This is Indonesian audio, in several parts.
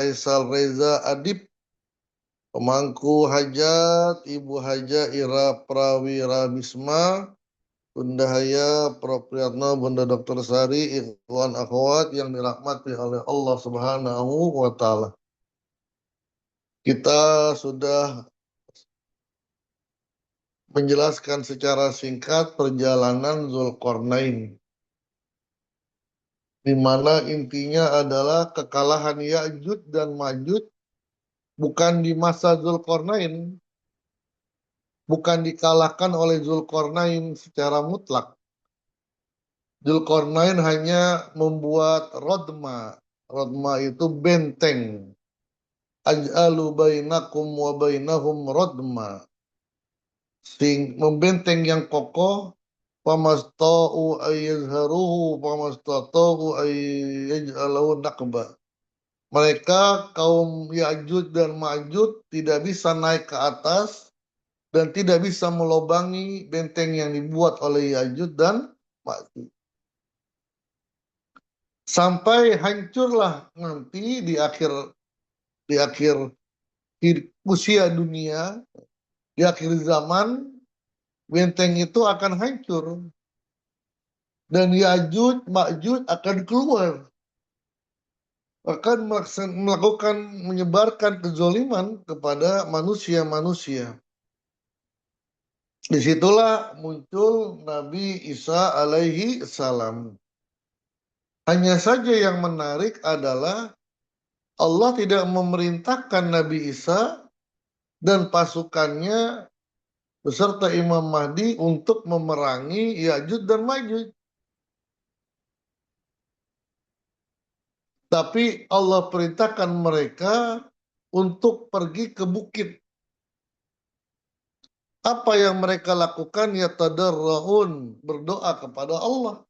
Faisal Reza Adib, pemangku hajat Ibu Haja Ira Prawira Bisma, Bunda Haya Propriyatno, Bunda Dr. Sari, ikhwan akhwat yang dirahmati oleh Allah Subhanahu wa taala. Kita sudah menjelaskan secara singkat perjalanan Zulkarnain, di mana intinya adalah kekalahan Ya'juj dan Ma'juj bukan di masa Zulkarnain, bukan dikalahkan oleh Zulkarnain secara mutlak. Zulkarnain hanya membuat rodma. Rodma itu benteng. Aj'alu bainakum wa bainahum rodma. Membenteng yang kokoh. Famasta'u ayyazharuhu famasta'u ayyaj'alahu naqba. Mereka kaum Ya'juj dan Ma'juj tidak bisa naik ke atas dan tidak bisa melobangi benteng yang dibuat oleh Ya'juj dan Ma'juj. Sampai hancurlah nanti di akhir usia dunia, di akhir zaman, benteng itu akan hancur dan Ya'juj Ma'juj akan keluar, akan melakukan menyebarkan kezoliman kepada manusia-manusia. Disitulah muncul Nabi Isa alaihi salam. Hanya saja yang menarik adalah Allah tidak memerintahkan Nabi Isa dan pasukannya beserta Imam Mahdi untuk memerangi Ya'juj dan Ma'juj. Tapi Allah perintahkan mereka untuk pergi ke bukit. Apa yang mereka lakukan? Ya tadarra'un, berdoa kepada Allah.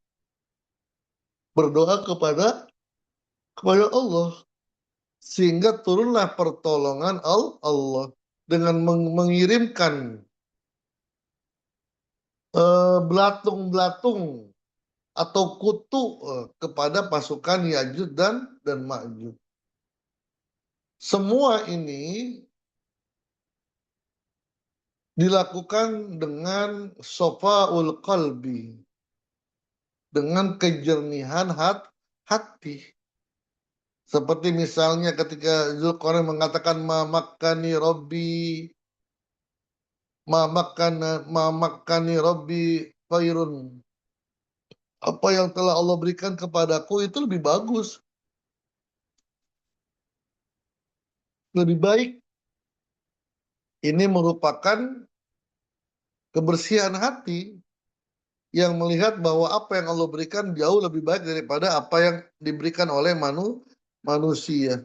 Berdoa kepada Allah. Sehingga turunlah pertolongan Allah dengan mengirimkan belatung-belatung atau kutu kepada pasukan Ya'juj dan Ma'juj. Semua ini dilakukan dengan shafa'ul qalbi, dengan kejernihan hati. Seperti misalnya ketika Zulkarnain mengatakan ma makkani Rabbi, ma makkani Rabbi khairun. Apa yang telah Allah berikan kepadaku itu lebih bagus, lebih baik. Ini merupakan kebersihan hati yang melihat bahwa apa yang Allah berikan jauh lebih baik daripada apa yang diberikan oleh manusia.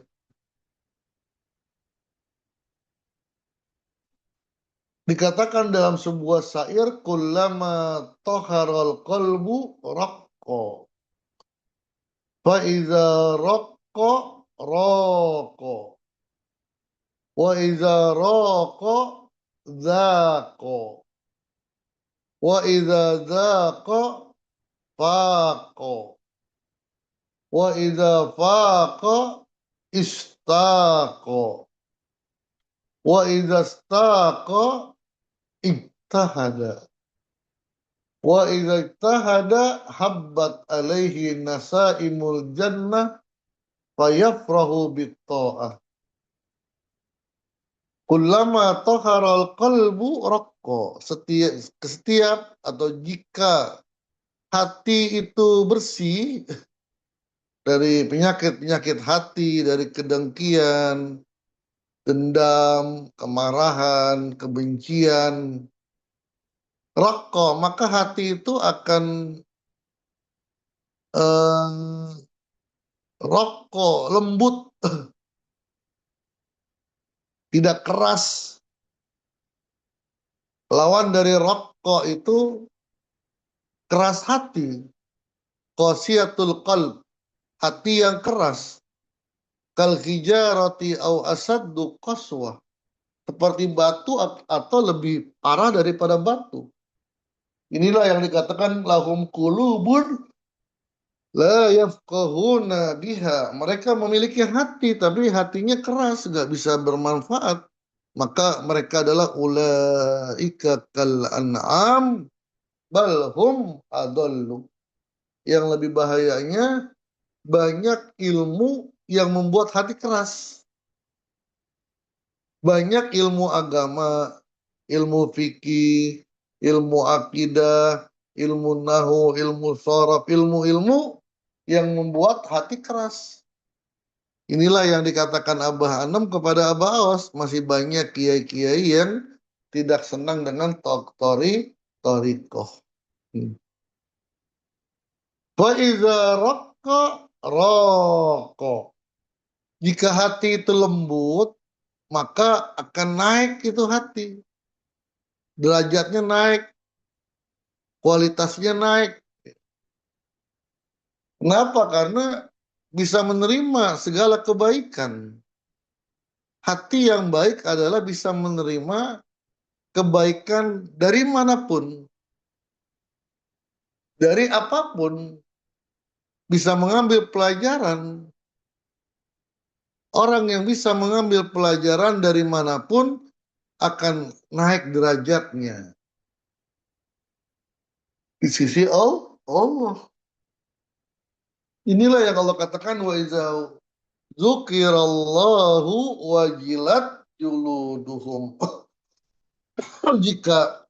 Dikatakan dalam sebuah syair, kullama taharal qalbu raqqa, fa iza raqqa raqa, wa iza raqa zaqa, wa iza zaqa faqa, wa iza faqa istaqa, wa iza istaqa ijtahada, wa idza ijtahada habbat alaihi nasaimul jannah fayafrahu bit-tha'ah. Kullama taharal qalbu raqqa. Setiap atau jika hati itu bersih dari penyakit-penyakit hati, dari kedengkian, dendam, kemarahan, kebencian, raqqa, maka hati itu akan raqqa, lembut, tidak keras. Lawan dari raqqa itu keras hati. Qasiyatul qalb, hati yang keras. Kal hijarati au asaddu qaswah, seperti batu atau lebih parah daripada batu. Inilah yang dikatakan lahum qulubun La yafqahuna biha. Mereka memiliki hati, tapi hatinya keras, nggak bisa bermanfaat. Maka mereka adalah ulaika kal an'am balhum adallu. Yang lebih bahayanya banyak ilmu yang membuat hati keras. Banyak ilmu agama, ilmu fikih, ilmu akidah, ilmu nahu, ilmu sharaf, ilmu-ilmu yang membuat hati keras. Inilah yang dikatakan Abah Anom kepada Abah Awas. Masih banyak kiai-kiai yang tidak senang dengan torikoh. Faiza raqqa raqqa. Jika hati itu lembut, maka akan naik itu hati. Derajatnya naik, kualitasnya naik. Kenapa? Karena bisa menerima segala kebaikan. Hati yang baik adalah bisa menerima kebaikan dari manapun, dari apapun, bisa mengambil pelajaran. Orang yang bisa mengambil pelajaran dari manapun akan naik derajatnya di sisi Allah. Inilah yang Allah katakan wa iza dzukirallahu wajilat juluduhum. Jika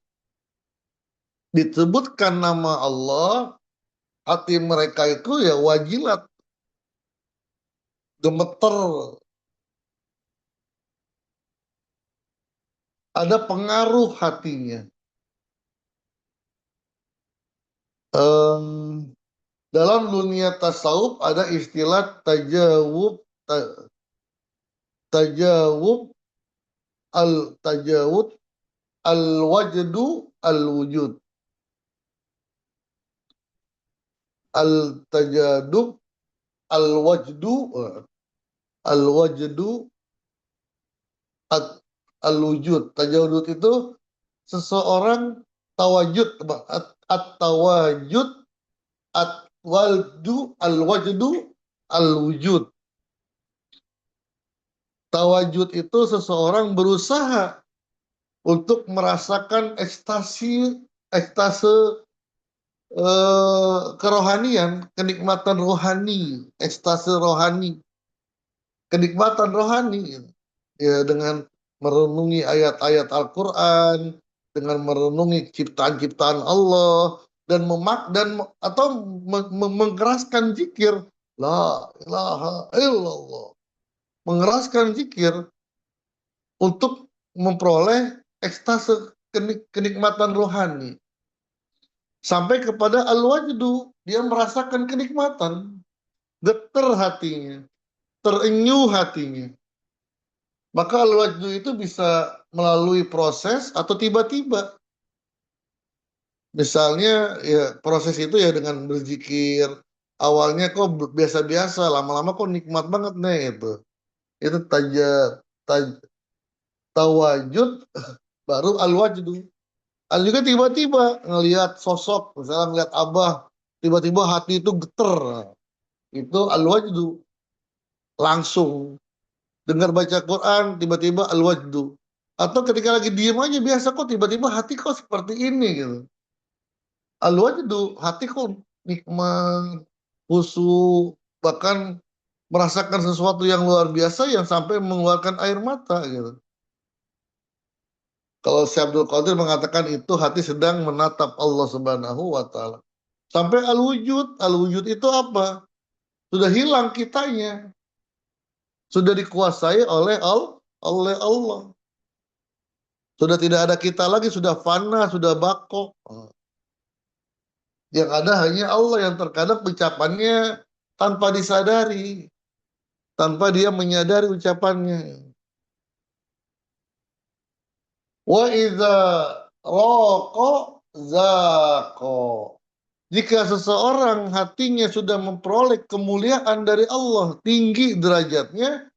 disebutkan nama Allah, hati mereka itu ya wajilat, gemeter, ada pengaruh hatinya. Em, dalam dunia tasawuf ada istilah tajawub tajawud al wajdu al wujud, al tajadub al wajdu al wajdu al wujud. Tajawud itu seseorang tawajud, at tawajud, at waldu al wajdu al wujud. Tawajud itu seseorang berusaha untuk merasakan ekstase kerohanian, kenikmatan rohani, ekstase rohani, kenikmatan rohani, ya dengan merenungi ayat-ayat Al-Quran, dengan merenungi ciptaan-ciptaan Allah, dan atau mengeraskan zikir, la ilaha illallah, mengeraskan zikir untuk memperoleh ekstase kenikmatan rohani. Sampai kepada al-wajdu, dia merasakan kenikmatan, getar hatinya, terenyuh hatinya. Maka al-wajdu itu bisa melalui proses atau tiba-tiba. Misalnya ya proses itu ya dengan berzikir. Awalnya kok biasa-biasa, lama-lama kok nikmat banget nih itu. Itu tawajud baru al-wajdu. Juga tiba-tiba ngelihat sosok, misalnya ngelihat Abah, tiba-tiba hati itu geter. Itu al-wajdu. Langsung dengar baca Quran, tiba-tiba al-wajdu. Atau ketika lagi diem aja biasa kok tiba-tiba hati kok seperti ini gitu. Al-wajdu, hati kok nikmat, khusyuk, bahkan merasakan sesuatu yang luar biasa yang sampai mengeluarkan air mata gitu. Kalau Syekh Abdul Qadir mengatakan itu hati sedang menatap Allah Subhanahu wa taala. Sampai al-wujud, al-wujud itu apa? Sudah hilang kitanya. Sudah dikuasai oleh Allah. Sudah tidak ada kita lagi, sudah fana, sudah bako. Yang ada hanya Allah yang terkadang ucapannya tanpa disadari, tanpa dia menyadari ucapannya. Wa idza raqa zaqo. Jika seseorang hatinya sudah memperoleh kemuliaan dari Allah, tinggi derajatnya,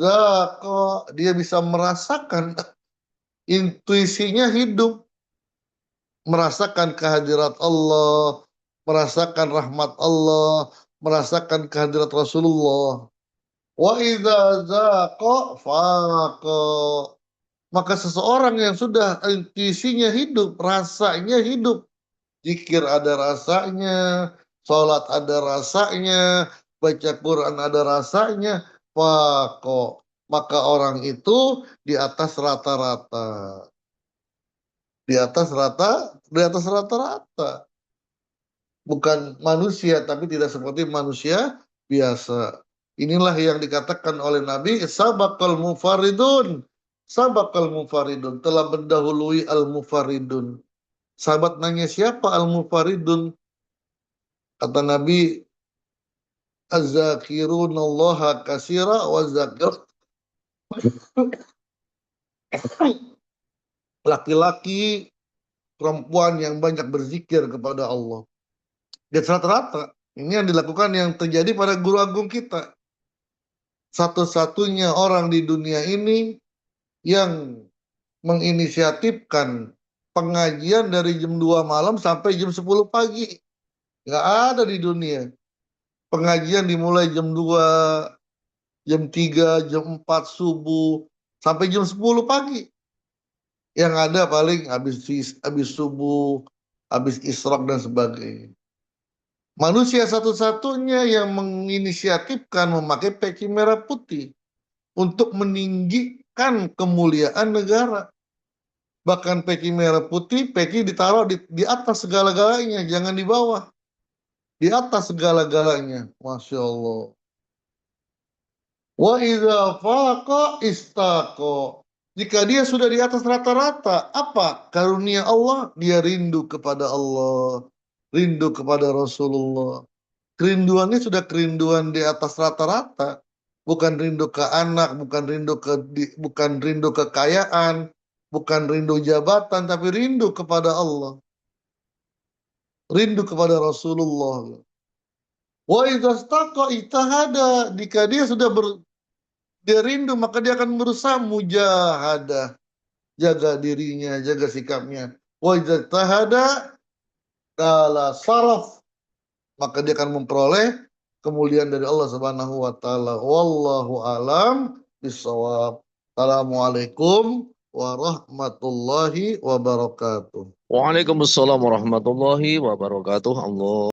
zaqo, dia bisa merasakan, intuisinya hidup, merasakan kehadirat Allah, merasakan rahmat Allah, merasakan kehadirat Rasulullah. Wa idza zaqa faqa. Maka seseorang yang sudah intuisinya hidup, rasanya hidup, zikir ada rasanya, sholat ada rasanya, baca Quran ada rasanya, faqa. Maka orang itu di atas rata-rata. Di atas rata-rata. Bukan manusia, tapi tidak seperti manusia biasa. Inilah yang dikatakan oleh Nabi, sabaqal mufaridun. Sabaqal mufaridun, telah mendahului al-mufaridun. Sahabat nanya, siapa al-mufaridun? Kata Nabi, az-zakirunallaha kasira wa zakir. Laki-laki, perempuan yang banyak berzikir kepada Allah. Di rata-rata. Ini yang dilakukan, yang terjadi pada guru agung kita. Satu-satunya orang di dunia ini yang menginisiatifkan pengajian dari jam 2 malam sampai jam 10 pagi. Nggak ada di dunia. Pengajian dimulai jam 2, jam 3, jam 4 subuh, sampai jam 10 pagi. Yang ada paling habis subuh, habis israk dan sebagainya. Manusia satu-satunya yang menginisiatifkan memakai peci merah putih untuk meninggikan kemuliaan negara. Bahkan peci merah putih, peci ditaruh di atas segala-galanya, jangan di bawah. Di atas segala-galanya. Masya Allah. Wa idza faqa istaqa. Jika dia sudah di atas rata-rata, apa karunia Allah? Dia rindu kepada Allah, rindu kepada Rasulullah. Kerinduannya sudah kerinduan di atas rata-rata, bukan rindu ke anak, bukan rindu kekayaan, bukan rindu jabatan, tapi rindu kepada Allah, rindu kepada Rasulullah. Wa idza istaqa ijtahada. Jika dia sudah dia rindu, maka dia akan berusaha mujahadah, jaga dirinya, jaga sikapnya. Wa idza ijtahada kala saraf, maka dia akan memperoleh kemuliaan dari Allah Subhanahu wa taala. Wallahu alam bisawab. Assalamualaikum warahmatullahi wabarakatuh. Waalaikumsalam warahmatullahi wabarakatuh. Allah